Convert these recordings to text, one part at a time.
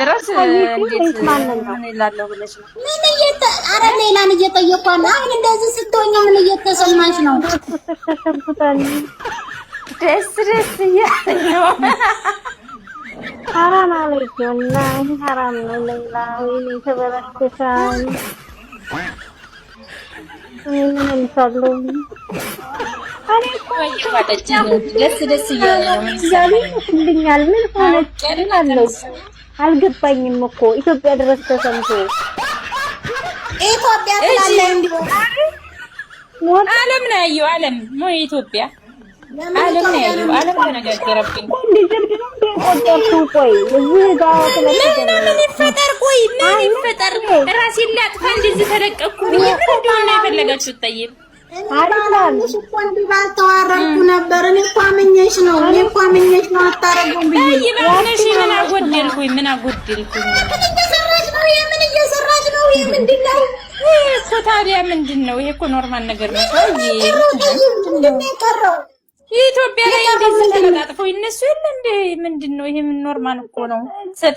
ድረስ እንዴት ምን ይላለው ብለሽ ነው? አረ ሌላን እየጠየኳት አሁን እንደዚህ ስትሆኝ ምን እየተሰማሽ ነው? ደስ እያለኝ ነው። ሐራም አለይኩም ወላሂ ሐራም ነው። ሌላ ወይኔ ተበላሽተሻል። ምን እንሰራው? አሬ ደስ እያለኝ ይልኛል። ምን ሆነች አለው አልገባኝም እኮ ኢትዮጵያ ድረስ ተሰምቶ ኢትዮጵያ ስላለ ዓለም ነው ያየው። ዓለም ነው ኢትዮጵያ ዓለም ነው ያየው። ዓለም ተነጋገረብኝ። ቆይ እዚህ ጋር ምን ይፈጠር? ቆይ ምን ይፈጠር? ራሴን ላጥፋ እንደዚህ ተለቀቅኩ። ምን እንደሆነ የፈለጋችሁት? ጠይብ አላልሽ እኮ እንዲህ ባልተዋረድኩ ነበር። እኔ እኮ አመኘሽ ነው አታረጉም ብዬ ይባልሽ። ምን አጎደልኩኝ? ምን አጎደልኩኝ? ምን እየሰራች ነው? ምንድን ነው እኮ ታዲያ? ምንድን ነው ይሄ? እኮ ኖርማል ነገር ነው። ኢትዮጵያ ላይ እንደዚህ ተለጣጥፈው ይነሱ የለ እንዴ? ምንድን ነው ይሄ? ምን ኖርማል እኮ ነው።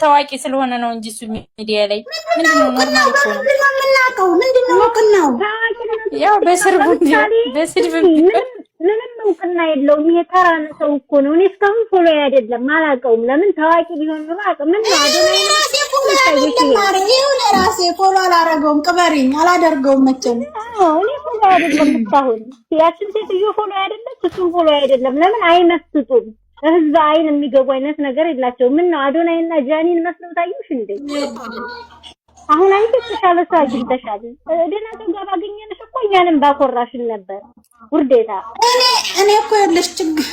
ታዋቂ ስለሆነ ነው እንጂ እሱ ሚዲያ ላይ ምንድን ነው ኖርማል እኮ ነው። ምንድን ነው እውቅናው? ያው በስርቡ በስድብ ምንም እውቅና የለውም። የተራ ሰው እኮ ነው። እኔ እስካሁን ፎሎ አይደለም አላውቀውም። ለምን ታዋቂ ቢሆን ነው አውቀው። ምን ነው ራሴ ፎሎ አላረገውም። ቅበሪኝ አላደርገውም መቼም። እኔ ፎሎ አይደለም እስካሁን። ያችን ሴትዮ ፎሎ አይደለም እሱን ፎሎ አይደለም። ለምን አይመስጡም? ህዝብ አይን የሚገቡ አይነት ነገር የላቸውም። ምን ነው አዶናይና ጃኒን መስለው ታዩሽ እንዴ? አሁን አንቺ ተሻለ ሰው አግኝተሻል። ደህና ሰው ጋር ባገኘንሽ እኮ እኛንም ባኮራሽን ነበር። ውርዴታ እኔ እኮ ያለሽ ችግር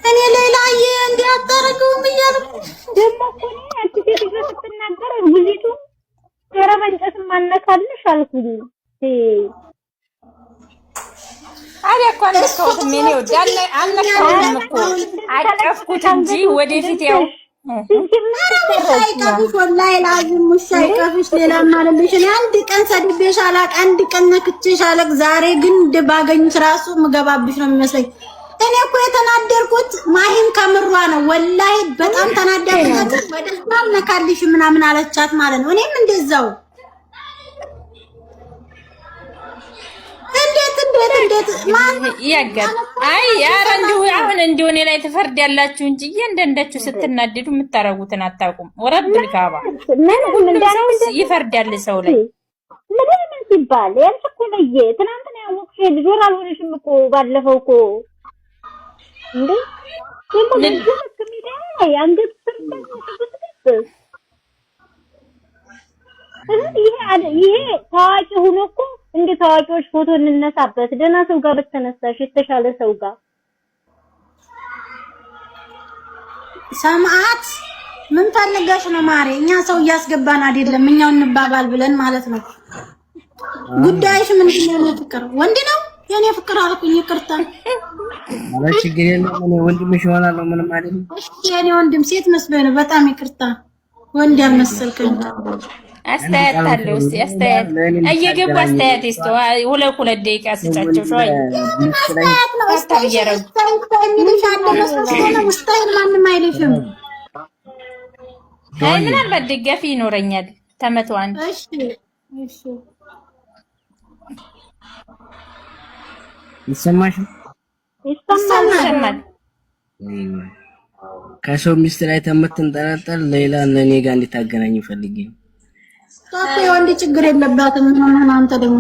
እኔ ሌላዬ እንዲያጠረገውም እያልኩ ደግሞ እኮ አንቺ ሴትዮ ስትናገር ሙዚቱ ተረበንጨት ማነካልሽ አልኩኝ። አዲያ እኮ አልነካሁትም። እኔ ወዳለ አልነካሁትም እኮ አቀፍኩት እንጂ ወደፊት ያው ሳይቀፍሽ ወላሂ ላዚም ሳይቀፍሽ ሌላ ማለልሽ። እኔ አንድ ቀን ሰድቤሽ አላቅ፣ አንድ ቀን ነክቼሽ አላቅ። ዛሬ ግን ባገኝሽ ራሱ ምገባብሽ ነው የሚመስለኝ። እኔ እኮ የተናደርኩት ማሂም ከምሯ ነው ወላሂ በጣም ተናደርኩት። ወደዛ ነካልሽ ምናምን አለቻት ማለት ነው። እኔም እንደዛው እንዴት ማን ያጋጥ አይ ኧረ እንደው አሁን እንደው እኔ ላይ ትፈርድ ያላችሁ እንጂ እያንዳንዳችሁ ስትናደዱ የምታረጉትን አታውቁም። ወረብ ልካባ ምን ይፈርዳል ሰው ላይ ምን ሲባል ያንቺ እኮ ለየ ትናንትና ያወቅሽ ልጅ ወር አልሆነሽም እኮ ባለፈው እኮ እንዴ ምን አንገት ይሄ ታዋቂ ሆኖ እኮ እንደ ታዋቂዎች ፎቶ እንነሳበት። ደህና ሰው ጋር በተነሳሽ የተሻለ ሰው ጋር ሰማዓት ምን ፈልገሽ ነው ማሬ? እኛ ሰው እያስገባን አይደለም እኛው እንባባል ብለን ማለት ነው። ጉዳይሽ ምንድን ነው? ፍቅር ወንድ ነው የኔ ፍቅር አልኩኝ። ይቅርታ ማለት ችግር የለም። እኔ ወንድምሽ እሆናለሁ ምንም አይደለም። የኔ ወንድም ሴት መስሎኝ ነው። በጣም ይቅርታ ወንድ ያልመሰልከኝ። አስተያየት አለው። እስቲ አስተያየት እየገቡ አስተያየት እስቲ ሁለት ደቂቃ ስጫቸው። ሾይ አስተያየት ነው። አስተያየት የሚልሽ አለ መስሎኝ ነው። ስታይል ማንም አይልሽም። አይ ምናልባት ደጋፊ ይኖረኛል ተመቶ አንድ። እሺ እሺ ይሰማል። ከሰው ሚስት ላይ ተመትንጠለጠል ሌላ ለኔ ጋር እንድታገናኝ ፈልጌ ነው። ታዲያ ወንድ ችግር የለባትም። ምን አንተ ደግሞ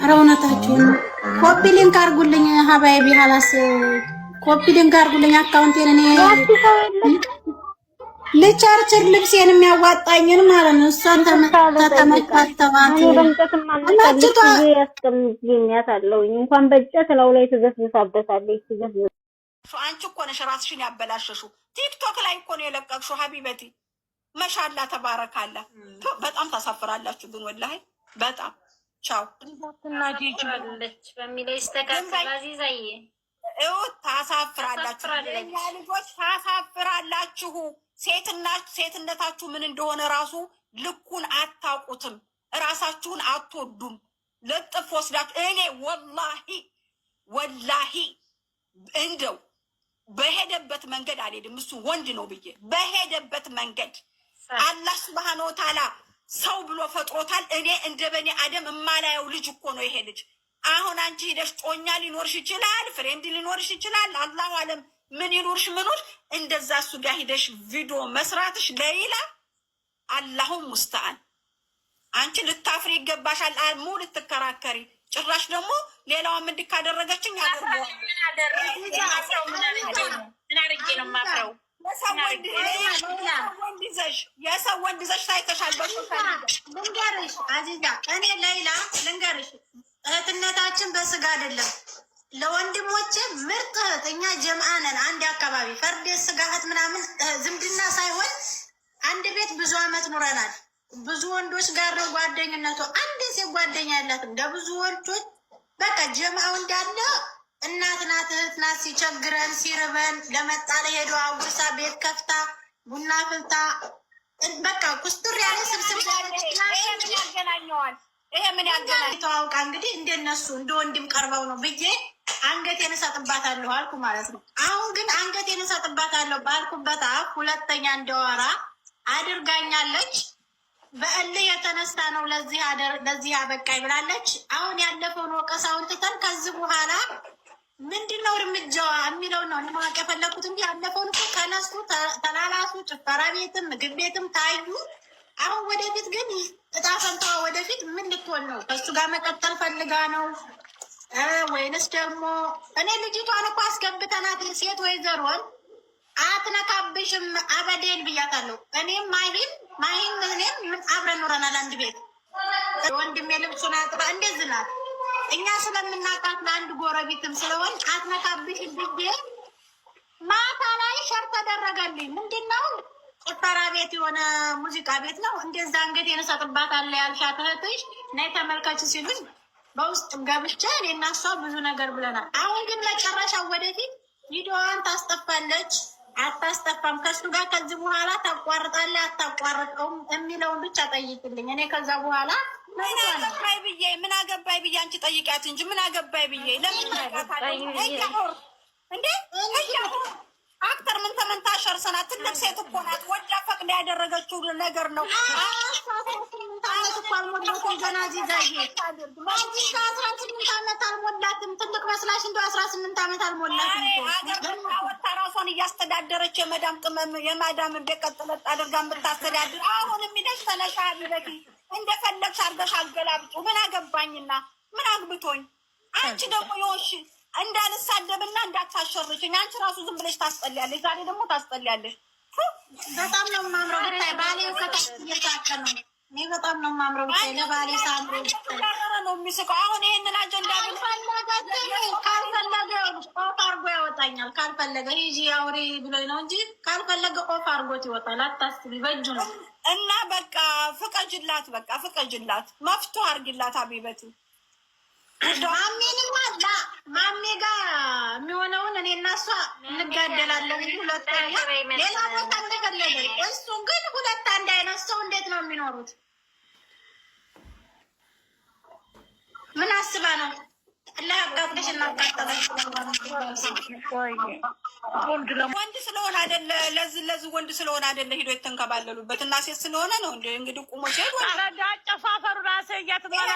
ኧረ እውነታችሁን ኮፒ ሊንክ አድርጉልኝ ሀባይቢ ሀላስ ኮፒ ሊንክ አድርጉልኝ አካውንቴን እኔ ለቻርቸር ልብሴን የሚያዋጣኝን ማለት ነው። እሷን ተመጣጣባት እንኳን በእጨት ላው ላይ ተዘፍዝፋበታለች። አንቺ እኮ ነሽ ራስሽን ያበላሸሽው። ቲክቶክ ላይ እኮ ነው የለቀቅሽው ሀቢበቲ። መሻላ ተባረካላ። በጣም ታሳፍራላችሁ ግን ወላሂ በጣም ቻው። እናዲቻለች በሚለው ይስተካከል። አዚዛዬ ታሳፍራላችሁ። የኛ ልጆች ታሳፍራላችሁ። ሴትነታችሁ ምን እንደሆነ ራሱ ልኩን አታውቁትም። ራሳችሁን አትወዱም። ለጥፍ ወስዳችሁ እኔ ወላሂ እንደው በሄደበት መንገድ አልሄድም። እሱ ወንድ ነው ብዬ በሄደበት መንገድ አላህ ሱብሃነሁ ወተዓላ ሰው ብሎ ፈጥሮታል። እኔ እንደ በኔ አደም እማላየው ልጅ እኮ ነው ይሄ ልጅ። አሁን አንቺ ሄደሽ ጦኛ ሊኖርሽ ይችላል፣ ፍሬንድ ሊኖርሽ ይችላል። አላሁ አለም ምን ይኖርሽ ምኖር እንደዛ እሱ ጋር ሄደሽ ቪዲዮ መስራትሽ ለይላ አላሁም ሙስተዓን። አንቺ ልታፍሪ ይገባሻል። አልሙ ልትከራከሪ ጭራሽ ደግሞ ሌላዋም እንድካደረገችኝ ያደርገው የሰው ወንድ ይዘሽ ታይተሻል። ልንገርሽ አዚዛ እኔ ሌላ ልንገርሽ እህትነታችን በስጋ አይደለም። ለወንድሞቼ ምርጥ እህት እኛ ጀምዓ ነን። አንድ አካባቢ ፈርዴስ ስጋ እህት ምናምን ዝምድና ሳይሆን አንድ ቤት ብዙ አመት ኑረናል። ብዙ ወንዶች ጋር ነው ጓደኝነቱ። አንድ ሴት ጓደኛ ያላትም ለብዙ ወንዶች በቃ ጀምዓው እንዳለ እናት ናት እህት ናት። ሲቸግረን ሲርበን ለመጣ ለሄዶ አውሳ ቤት ከፍታ ቡና ፍልታ በቃ ኩስቱር ያለ ስብስብ ያገናኘዋል። ይሄ ምን ያገናኝ ተዋውቃ እንግዲህ እንደነሱ እንደ ወንድም ቀርበው ነው ብዬ አንገቴን እሰጥባታለሁ አልኩ ማለት ነው። አሁን ግን አንገቴን እሰጥባታለሁ ባልኩበት አፍ ሁለተኛ እንደወራ አድርጋኛለች። በእልህ የተነሳ ነው ለዚህ አበቃኝ ብላለች። አሁን ያለፈውን ወቀሳውን ትተን ከዚህ በኋላ ምንድነው እርምጃዋ የሚለው ነው ማወቅ የፈለኩት እንጂ ያለፈውን እኮ ተነሱ፣ ተላላሱ፣ ጭፈራ ቤትም ምግብ ቤትም ታዩ። አሁን ወደፊት ግን እጣ ፈንታዋ ወደፊት ምን ልትሆን ነው? ከሱ ጋር መቀጠል ፈልጋ ነው ወይንስ ደግሞ እኔ ልጅቷን እኮ አስገብተናት ሴት ወይዘሮን አትነካብሽም አበዴን ብያታለሁ። እኔም ማሂም እኔም አብረን ኖረናል አንድ ቤት። ወንድሜ ልብሱን አጥባ እንደዚህ ናት። እኛ ስለምናውቃት ለአንድ ጎረቤትም ስለሆን አትነካብሽ ብዬ ማታ ላይ ሸር ተደረገልኝ። ምንድነው ጭፈራ ቤት የሆነ ሙዚቃ ቤት ነው። እንደዛ አንገቴን እሰጥባታለሁ ያልሻት እህትሽ ነይ ተመልከች ሲሉኝ በውስጥ ገብቼ እኔ እና እሷ ብዙ ነገር ብለናል። አሁን ግን መጨረሻው ወደፊት ቪዲዮዋን ታስጠፋለች አታስጠፋም፣ ከሱ ጋር ከዚህ በኋላ ታቋርጣለህ አታቋርጠውም የሚለውን ብቻ ጠይቅልኝ። እኔ ከዛ በኋላ ምን አገባይ ብዬ አንቺ ጠይቂያት እንጂ ምን አገባይ ብዬ ለምን እንዴ አክተር ምን ተመንታሸር ሰናት ትልቅ ሴት እኮ ናት። ወዳ ፈቅዳ ያደረገችው ነገር ነው። 18 ዓመት እኮ አልሞላትም ገና ዚዛዬ ማጂ 18 ዓመት አልሞላትም። ትልቅ መስላሽ እንደው 18 ዓመት አልሞላትም እኮ ወጣ ራሷን እያስተዳደረች የመዳም ቅመም የማዳምን ቤት ቀጥለጥ አድርጋ የምታስተዳድር። አሁን የሚደሽ ተነሻቢ በቂ እንደፈለግሽ አድርገሽ አገላብጡ። ምን አገባኝና ምን አግብቶኝ አንቺ ደግሞ ይወሽ እንዳልሳደብና እንዳታሸርችኝ። አንቺ ራሱ ዝም ብለሽ ታስጠልያለሽ። ዛሬ ደግሞ ታስጠልያለሽ። በጣም ነው ማምረው ብታይ ባሌ ከተየታከ ነው። እኔ በጣም ነው ማምረው ብታይ ለባሌ ሳምሮ ነው የሚስቀው። አሁን ይሄንን አጀንዳ ካልፈለገ ኦፍ አርጎ ያወጣኛል። ካልፈለገ ሂጂ አውሪ ብሎኝ ነው እንጂ ካልፈለገ ኦፍ አርጎት ይወጣል። አታስቢ በእጁ ነው። እና በቃ ፍቀጅላት፣ በቃ ፍቀጅላት፣ መፍትሄ አርግላት አቢበቲ ማሜንማ ማሜ ጋር የሚሆነውን እኔ እና እሷ እንጋደላለን። ሁለተኛ ሌላ ቦታ እንደፈለገ እሱ ግን ሁለት አንድ አይነት ሰው እንዴት ነው የሚኖሩት? ምን አስባ ነው ለአጋጥሽ እናቃጠለሽ? ወንድ ስለሆነ አይደለ ለዚህ ወንድ ስለሆነ አይደለ ሂዶ የተንከባለሉበት እና ሴት ስለሆነ ነው እንግዲህ ቁሞ ሲሄድ ወንድ አጨፋፈሩ ራሴ እያትባላ